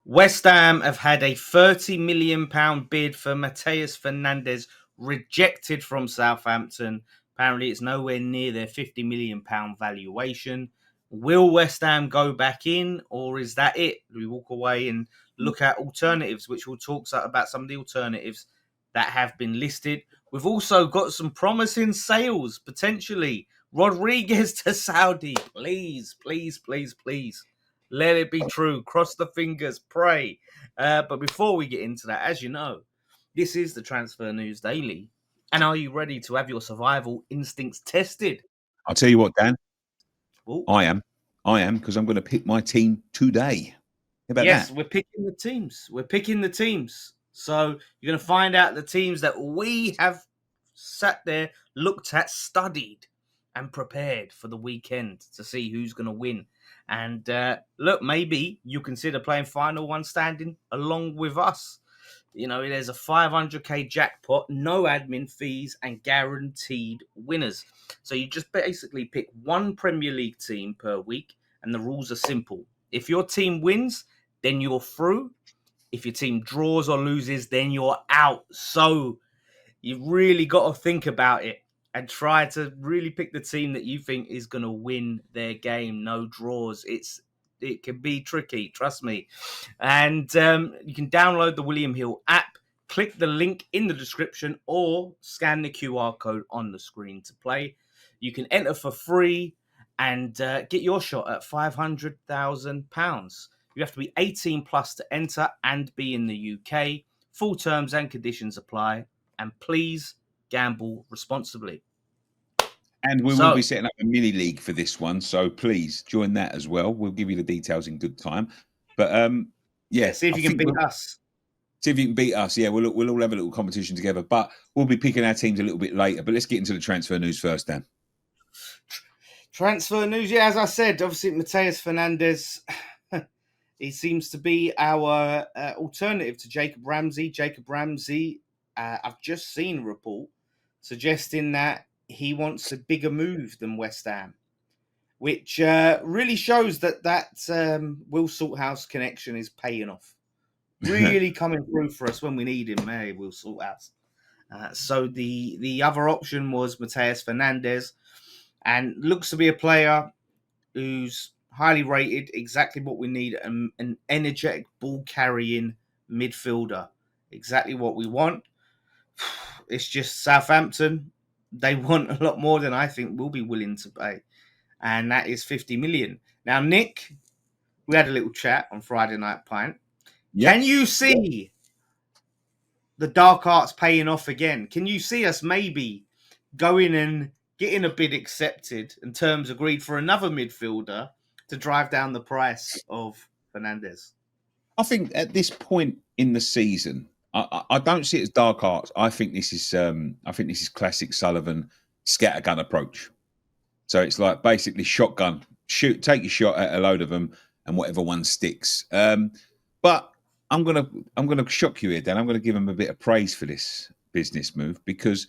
West Ham have had a £30 million bid for Mateus Fernandes rejected from Southampton. Apparently, it's nowhere near their £50 million valuation. Will West Ham go back in, or is that it? Do we walk away and look at alternatives, which we'll talk about some of the alternatives that have been listed. We've also got some promising sales, potentially. Rodriguez to Saudi. Please, please, please, please. Let it be true. Cross the fingers. Pray. But before we get into that, as you know, this is the Transfer News Daily. And are you ready to have your survival instincts tested? I'll tell you what, Dan. Ooh. I am, because I'm going to pick my team today. How about Yes, that? we're picking the teams. So you're going to find out the teams that we have sat there, looked at, studied, and prepared for the weekend to see who's going to win. And look, maybe you consider playing final one standing along with us. You know, there's a 500k jackpot, no admin fees, and guaranteed winners. So you just basically pick one Premier League team per week, and the rules are simple. If your team wins, then you're through. If your team draws or loses, then you're out. So you've really got to think about it and try to really pick the team that you think is going to win their game. No draws. It can be tricky, trust me. And you can download the William Hill app, click the link in the description, or scan the QR code on the screen to play. You can enter for free and get your shot at £500,000. You have to be 18 plus to enter and be in the UK. Full terms and conditions apply. And please gamble responsibly. And we will be setting up a mini league for this one, so please join that as well. We'll give you the details in good time. But see if you can beat us. See if you can beat us. Yeah, we'll all have a little competition together. But we'll be picking our teams a little bit later. But let's get into the transfer news first, Dan. Transfer news, yeah, as I said, obviously Mateus Fernandes, he seems to be our alternative to Jacob Ramsey. Jacob Ramsey, I've just seen a report suggesting that he wants a bigger move than West Ham, which really shows that Will Salthouse connection is paying off. Really coming through for us when we need him, Will Salthouse. So the other option was Mateus Fernandes, and looks to be a player who's highly rated, exactly what we need, an energetic ball-carrying midfielder. Exactly what we want. It's just Southampton. They want a lot more than I think we'll be willing to pay. And that is 50 million. Now, Nick, we had a little chat on Friday Night Pint. Yep. Can you see the dark arts paying off again? Can you see us maybe going and getting a bid accepted and terms agreed for another midfielder to drive down the price of Fernandez? I think at this point in the season, I don't see it as dark arts. I think this is classic Sullivan scattergun approach. So it's like basically shotgun, take your shot at a load of them, and whatever one sticks. But I'm gonna shock you here, Dan. I'm gonna give him a bit of praise for this business move because,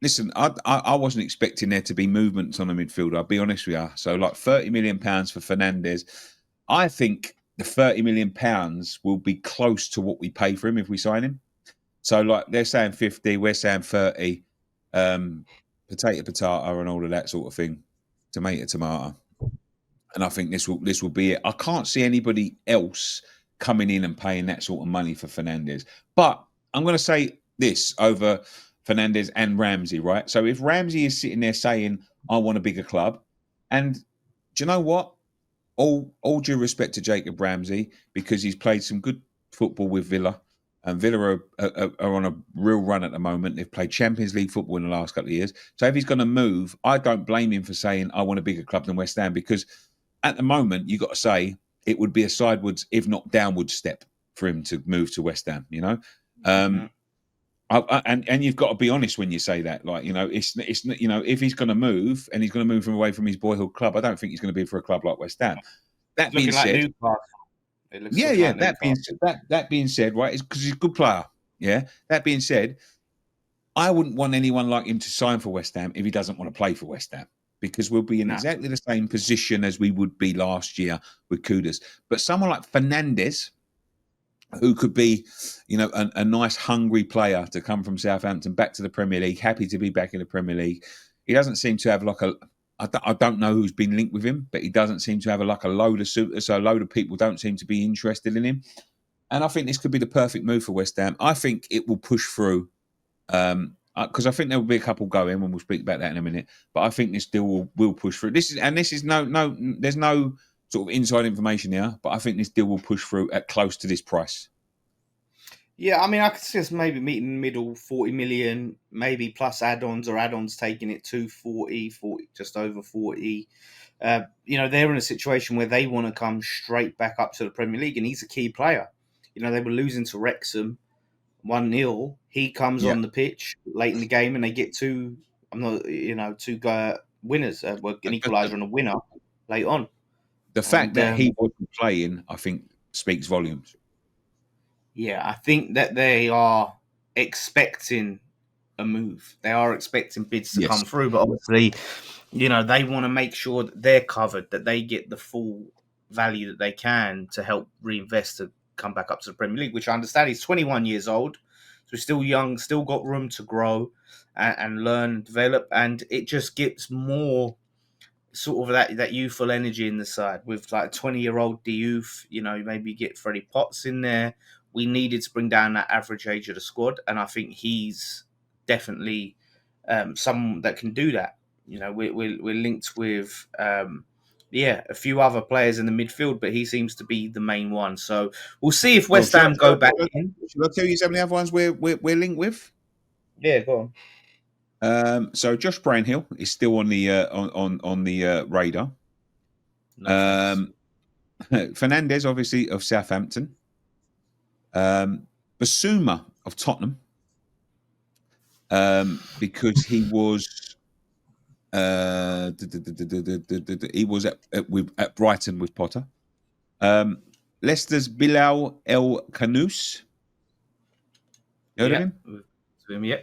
listen, I wasn't expecting there to be movements on the midfield. I'll be honest with you. So like £30 million for Fernandez, I think the £30 million will be close to what we pay for him if we sign him. So like they're saying 50, we're saying 30. Potato, and all of that sort of thing. Tomato. And I think this will be it. I can't see anybody else coming in and paying that sort of money for Fernandez. But I'm going to say this over Fernandez and Ramsey, right? So if Ramsey is sitting there saying, I want a bigger club, and do you know what? All due respect to Jacob Ramsey, because he's played some good football with Villa, and Villa are on a real run at the moment. They've played Champions League football in the last couple of years. So if he's going to move, I don't blame him for saying, I want a bigger club than West Ham, because at the moment, you've got to say it would be a sidewards, if not downward step for him to move to West Ham, you know? And you've got to be honest when you say that. Like, you know, it's you know, if he's going to move and he's going to move from away from his boyhood club, I don't think he's going to be for a club like West Ham. That being said, That being said, right, it's because he's a good player. Yeah. That being said, I wouldn't want anyone like him to sign for West Ham if he doesn't want to play for West Ham. because we'll be in No. exactly the same position as we would be last year with Kudus. But someone like Fernandez, who could be, a nice hungry player to come from Southampton back to the Premier League, happy to be back in the Premier League. He doesn't seem to have I don't know who's been linked with him, but he doesn't seem to have a load of suitors. So a load of people don't seem to be interested in him. And I think this could be the perfect move for West Ham. I think it will push through, because I think there will be a couple going, and we'll speak about that in a minute. But I think this deal will push through. This is no. There's no sort of inside information here, but I think this deal will push through at close to this price. Yeah, I mean, I could see us maybe meeting in the middle, 40 million, maybe plus add-ons, or add-ons taking it to 40, just over 40. They're in a situation where they want to come straight back up to the Premier League, and he's a key player. They were losing to Wrexham 1-0. He comes on the pitch late in the game, and they get two winners, an equaliser and a winner late on. The fact that he wasn't playing, I think, speaks volumes. Yeah, I think that they are expecting a move. They are expecting bids to come through, but obviously, they want to make sure that they're covered, that they get the full value that they can to help reinvest to come back up to the Premier League, which I understand he's 21 years old, so still young, still got room to grow and learn and develop, and it just gets more sort of that youthful energy in the side with like 20-year-old Diouf, maybe get Freddie Potts in there. We needed to bring down that average age of the squad, and I think he's definitely someone that can do that. We're linked with a few other players in the midfield, but he seems to be the main one. So we'll see if West Ham go back in. Should I tell you some of the other ones we're linked with? Yeah, go on. So Josh Brownhill is still on the on the radar. Fernandez, obviously, of Southampton. Basuma of Tottenham, because he was at Brighton with Potter. Leicester's Bilal El Kanous. You heard of him? Yeah.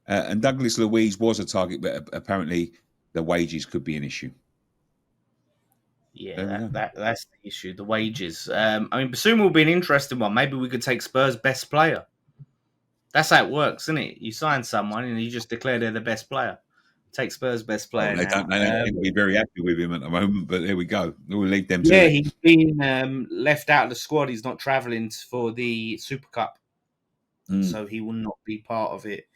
And Douglas Luiz was a target, but apparently the wages could be an issue. Yeah, that's the issue, the wages. Basuma will be an interesting one. Maybe we could take Spurs' best player. That's how it works, isn't it? You sign someone and you just declare they're the best player. Take Spurs' best player. They don't seem to be very happy with him at the moment, but there we go. We'll leave them to it. Yeah, he's been left out of the squad. He's not travelling for the Super Cup, so he will not be part of it.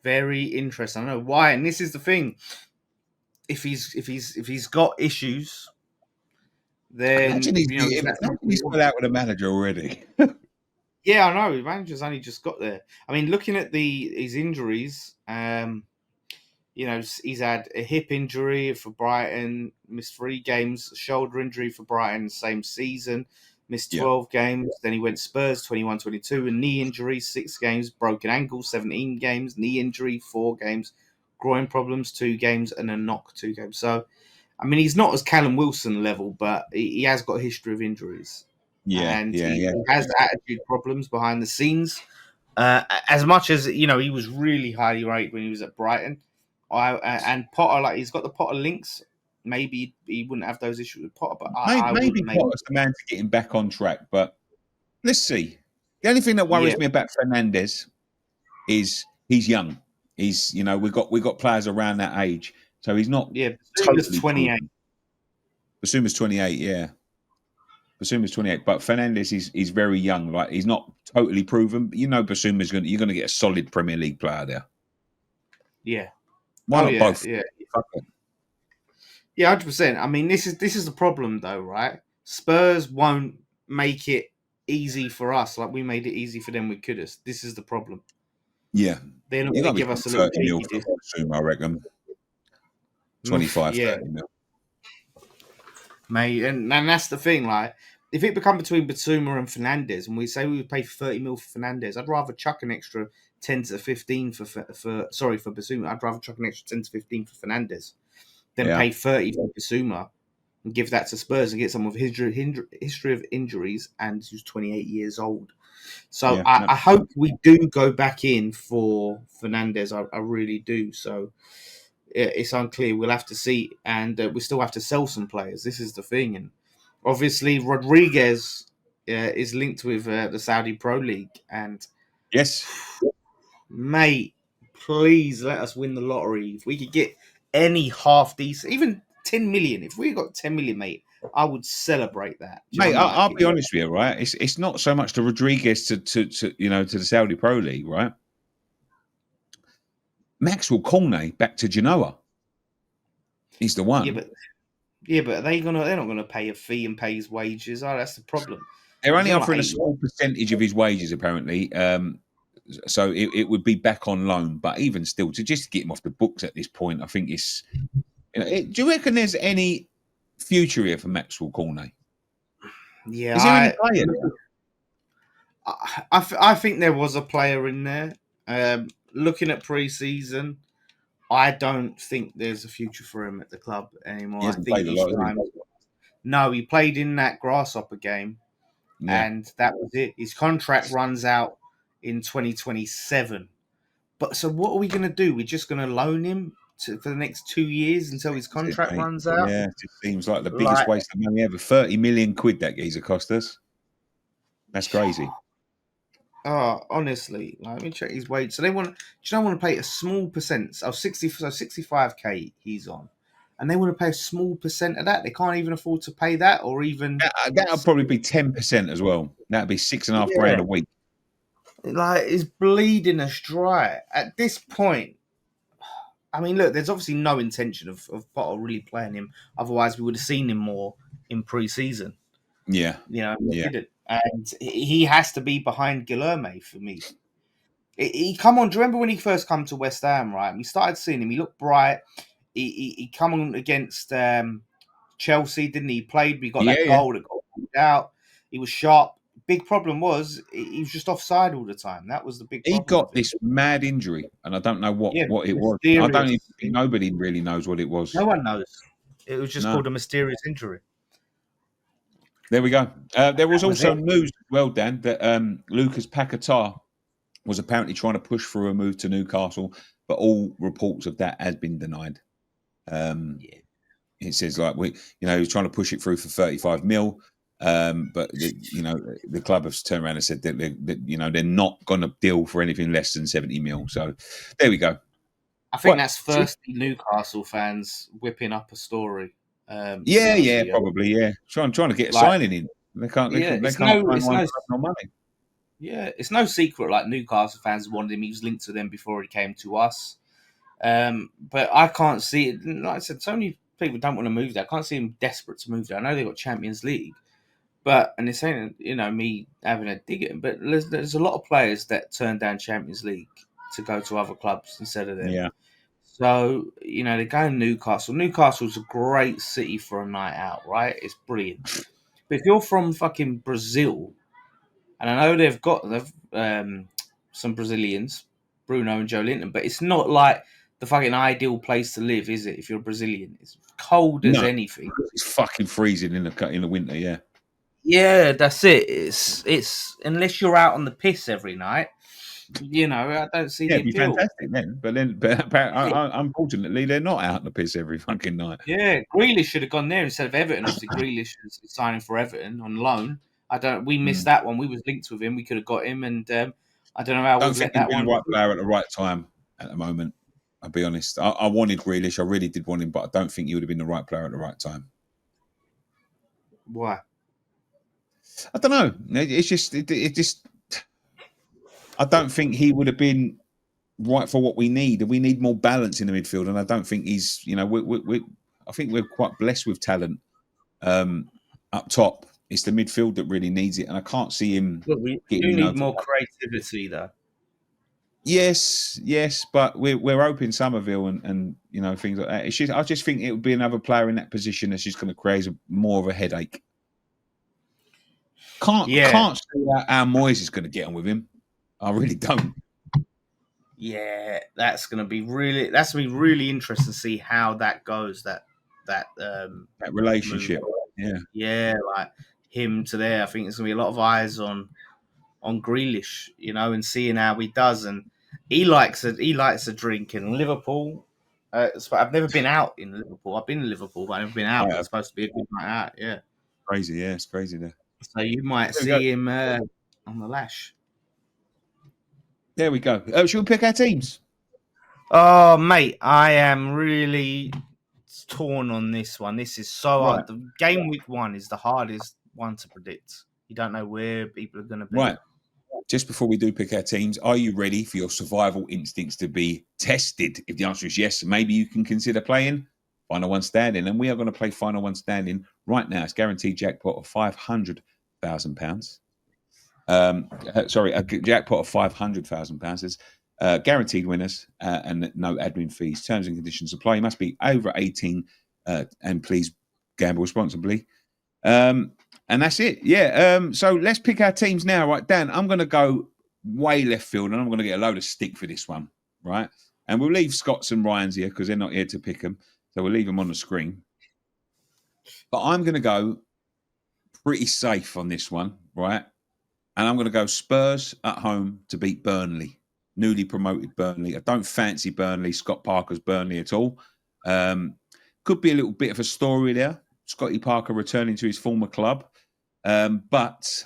Very interesting. I don't know why, and this is the thing. If he's got issues, then imagine he's got out with a manager already. Yeah, I know. The manager's only just got there. I mean, looking at his injuries, he's had a hip injury for Brighton, missed 3 games, a shoulder injury for Brighton, same season, missed 12 games. Then he went Spurs 21-22, a knee injury, 6 games, broken ankle, 17 games, knee injury, 4 games, groin problems, 2 games, and a knock, 2 games. So, I mean, he's not as Callum Wilson level, but he has got a history of injuries. He has attitude problems behind the scenes. As much as he was really highly rated when he was at Brighton. And Potter, he's got the Potter links. Maybe he wouldn't have those issues with Potter, but maybe Potter's the man to get him back on track. But let's see. The only thing that worries me about Fernandez is he's young. He's we've got players around that age, so he's not. Yeah, Basuma's 28. Basuma's 28. Yeah. Basuma's 28, but Fernandez is very young. Like, he's not totally proven. But Basuma's you're going to get a solid Premier League player there. Yeah. Why not both? Yeah. Yeah, 100%. I mean, this is the problem, though, right? Spurs won't make it easy for us like we made it easy for them with Kudus. This is the problem. Yeah. They're not going to give us a little 30 mil for Basuma, I reckon. 25, 30 mil. Mate, and that's the thing. Like, if it become between Basuma and Fernandes, and we say we would pay 30 mil for Fernandes, I'd rather chuck an extra 10 to 15 for Basuma. I'd rather chuck an extra 10 to 15 for Fernandes than pay 30 for Basuma and give that to Spurs and get someone with history of injuries and who's 28 years old. So I hope we do go back in for Fernandes. I really do. So it's unclear. We'll have to see, and we still have to sell some players. This is the thing, and obviously Rodriguez is linked with the Saudi Pro League, and Yes, mate, please let us win the lottery. If we could get any half decent, even 10 million, if we got 10 million, mate, I would celebrate that. Do you know mate. what I mean? I'll be honest with you, right? It's not so much the Rodriguez to to the Saudi Pro League, right? Maxwell Cornet back to Genoa. He's the Yeah, one. but yeah, but they're not gonna pay a fee and pay his wages. Oh, that's the problem. They're He's only on like offering a 8. small percentage of his wages, apparently. So it would be back on loan, but even still, to just get him off the books at this point, I think it's. Do you reckon there's any future here for Maxwell Cornet? Yeah, Is there any player? I think there was a player in there. Looking at pre-season, I don't think there's a future for him at the club He anymore. I hasn't think played a his lot, has time. No, he played in that Grasshopper game, he? Yeah. and that was it. His contract runs out in 2027. But so what are we going to do? We're just going to loan him for the next 2 years until his That's it, contract mate. runs out? Yeah, it just seems like the biggest Like, waste of money ever. 30 million quid that geezer cost us. That's crazy. oh, honestly, like, let me check his wage. So they want, do you know, want to pay a small percent of 65k he's on, and they want to pay a small percent of that. They can't even afford to pay that, or even That'll probably be 10% as well. That'd be 6.5 yeah, grand a week. like it's bleeding us dry at this point. I mean, look, there's obviously no intention of Potter really playing him. Otherwise, we would have seen him more in pre-season. Yeah. You know, he Yeah. didn't, and he has to be behind Guilherme for me. He come on. Do you remember when he first come to West Ham? Right, we started seeing him. He looked bright. He come on against Chelsea, didn't he? He played. We got Yeah. that Yeah. goal that got pulled out. He was sharp. Big problem was he was just offside all the time. That was the big He problem got with him. this mad injury, and I don't know Yeah, what it was. I don't even mysterious. think nobody really knows what it was. No one knows. It was just No. called a mysterious injury. There we go. There was That was also it. news as well, Dan, that Lucas Paqueta was apparently trying to push for a move to Newcastle, but all reports of that has been denied. Yeah. It says like he's trying to push it through for 35 mil, but the club have turned around and said that they're not going to deal for anything less than 70 mil. So there we go. I think that's thirsty Newcastle fans whipping up a story. To be honest with you. Probably, yeah. Trying to get a Like, signing in. They can't. They yeah, can't find one for no money. yeah, it's no secret. Like Newcastle fans wanted him. He was linked to them before he came to us. But I can't see it. Like I said, so many people don't want to move there. I can't see him desperate to move there. I know they got Champions League, and it's saying me having a dig at him. But there's a lot of players that turn down Champions League to go to other clubs instead of them. Yeah. So, they're going to Newcastle. Newcastle's a great city for a night out, right? It's brilliant. But if you're from fucking Brazil, and I know they've some Brazilians, Bruno and Joe Linton, but it's not like the fucking ideal place to live, is it? If you're Brazilian, it's cold as No, anything. it's fucking freezing in the winter. Yeah. Yeah, that's it. It's unless you're out on the piss every night, I don't see Yeah, the it'd be appeal. fantastic then. But unfortunately, they're not out in the piss every fucking night. Yeah, Grealish should have gone there instead of Everton. Obviously, Grealish is signing for Everton on loan. We missed that one. We was linked with him. We could have got him, and I don't know how Don't we've think let he's that been one. the right player at the right time at the moment. I'll be honest. I wanted Grealish. I really did want him, but I don't think he would have been the right player at the right time. Why? I don't know. It's just I don't think he would have been right for what we need. We need more balance in the midfield, and I don't think he's. I think we're quite blessed with talent up top. It's the midfield that really needs it, and I can't see him Look, we getting. do need more creativity, though. Yes, but we're hoping Somerville and things like that. I just think it would be another player in that position that's just going to create more of a headache. Can't see how Moyes is going to get on with him. I really don't. Yeah, that's going to be really interesting to see how that goes. That Relationship. Move. Yeah, like him to there. I think there's going to be a lot of eyes on Grealish, and seeing how he does. And he likes a drink in Liverpool. I've never been out in Liverpool. I've been in Liverpool, but I've never been out. But it's supposed to be a good night out. Yeah. Crazy, yeah, it's crazy there. So you might There we go. see him on the lash. There we go. Should we pick our teams? Oh, mate, I am really torn on this one. This is so Right. hard. The game week 1 is the hardest one to predict. You don't know where people are going to be. Right. Just before we do pick our teams, are you ready for your survival instincts to be tested? If the answer is yes, maybe you can consider playing Final One Standing. And we are going to play Final One Standing right now. It's guaranteed jackpot of £500,000. Sorry, a jackpot of £500,000. There's guaranteed winners and no admin fees. Terms and conditions apply. You must be over 18 and please gamble responsibly. And that's it. Yeah. So let's pick our teams now. Right, Dan, I'm going to go way left field and I'm going to get a load of stick for this one. Right. And we'll leave Scott's and Ryan's here because they're not here to pick them. So we'll leave them on the screen. But I'm going to go pretty safe on this one. Right. And I'm going to go Spurs at home to beat Burnley. Newly promoted Burnley. I don't fancy Burnley, Scott Parker's Burnley at all. Could be a little bit of a story there. Scotty Parker returning to his former club. But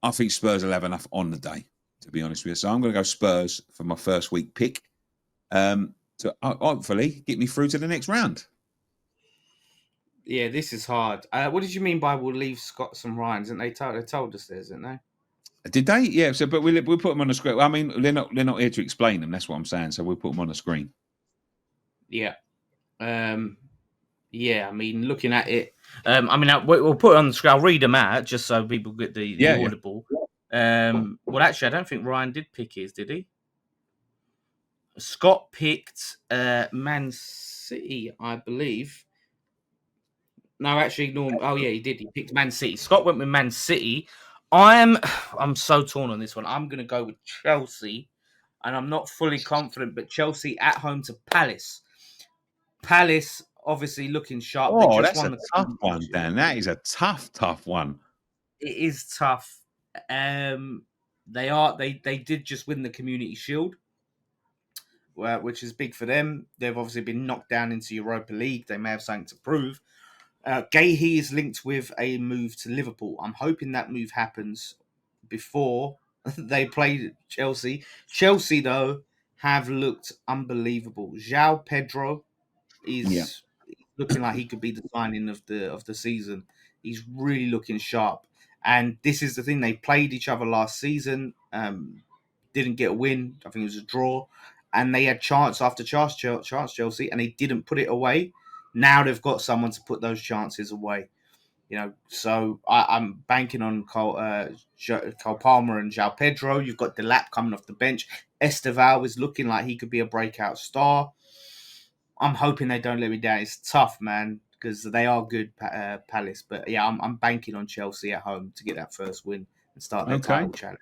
I think Spurs will have enough on the day, to be honest with you. So I'm going to go Spurs for my first week pick to hopefully get me through to the next round. Yeah, this is hard. What did you mean by we'll leave Scott some Ryans? And they told us this, didn't they? Did they? Yeah. So, but we'll put them on the screen. I mean, they're not here to explain them. That's what I'm saying. So we'll put them on the screen. Yeah. Yeah. I mean, looking at it, we'll put it on the screen. I'll read them out just so people get the audible. Yeah. Well, actually, I don't think Ryan did pick his, did he? Scott picked Man City, I believe. No, actually, no. Oh, yeah, he did. He picked Man City. Scott went with Man City. I'm so torn on this one. I'm going to go with Chelsea, and I'm not fully confident, but Chelsea at home to Palace. Palace obviously looking sharp. Oh, that's a tough one, Dan. That is a tough one. It is tough. They did just win the Community Shield, which is big for them. They've obviously been knocked down into Europa League. They may have something to prove. Gahey is linked with a move to Liverpool. I'm hoping that move happens before they play Chelsea. Chelsea, though, have looked unbelievable. João Pedro is looking like he could be the signing of the season. He's really looking sharp. And this is the thing. They played each other last season. Didn't get a win. I think it was a draw. And they had chance after chance, Chelsea, and they didn't put it away. Now they've got someone to put those chances away, So I'm banking on Cole Palmer and João Pedro. You've got Delap coming off the bench. Esteval is looking like he could be a breakout star. I'm hoping they don't let me down. It's tough, man, because they are good, Palace. But yeah, I'm banking on Chelsea at home to get that first win and start their title challenge.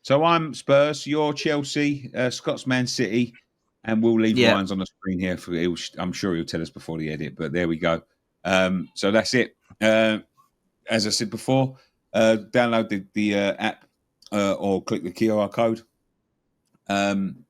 So I'm Spurs. You're Chelsea. Scott's Man City. And we'll leave Ryan's on the screen here. I'm sure he'll tell us before the edit, but there we go. So that's it. As I said before, download the app or click the QR code. And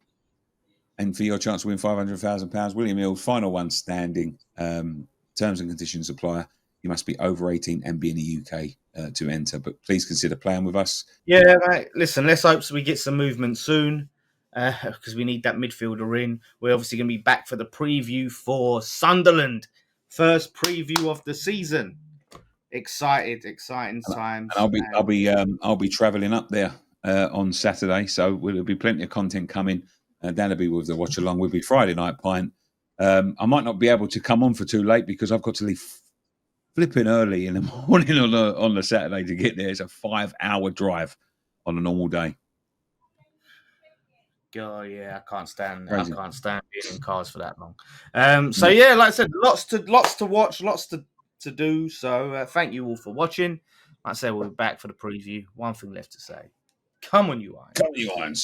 for your chance to win £500,000, William Hill, Final One Standing. Terms and conditions apply. You must be over 18 and be in the UK to enter. But please consider playing with us. Yeah, mate. Listen, let's hope we get some movement soon. Because we need that midfielder in. We're obviously going to be back for the preview for Sunderland. First preview of the season. Exciting times. And I'll be travelling up there on Saturday, so there'll be plenty of content coming. Dan'll be with the watch along. We'll be Friday night pint. I might not be able to come on for too late because I've got to leave flipping early in the morning on the Saturday to get there. It's a 5-hour drive on a normal day. Oh yeah, I can't stand being in cars for that long. So yeah, like I said, lots to watch, lots to do. So thank you all for watching. Like I said, we'll be back for the preview. One thing left to say: come on, you Irons. Come on, you Irons.